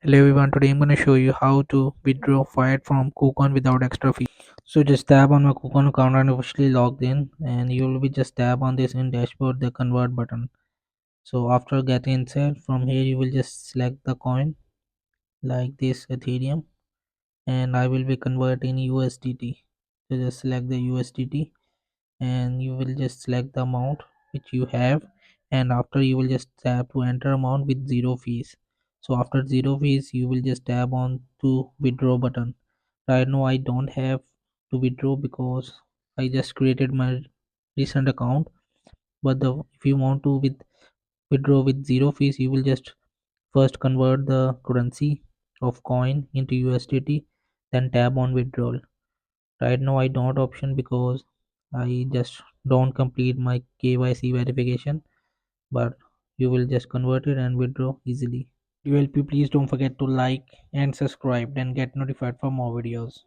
Hello everyone, today I'm going to show you how to withdraw fiat from KuCoin without extra fee. So just tap on my KuCoin account and officially logged in, and you will be just tap on this in dashboard the convert button. So after getting inside, from here you will just select the coin like this Ethereum, and I will be converting USDT. So just select the USDT and you will just select the amount which you have, and after you will just tap to enter amount with zero fees. So after zero fees you will just tap on to withdraw button. Right now I don't have to withdraw because I just created my recent account, but the if you want to withdraw with zero fees, you will just first convert the currency of coin into USDT, then tap on withdrawal. Right now I don't option because I just don't complete my KYC verification, but you will just convert it and withdraw easily. ULP, please don't forget to like and subscribe and get notified for more videos.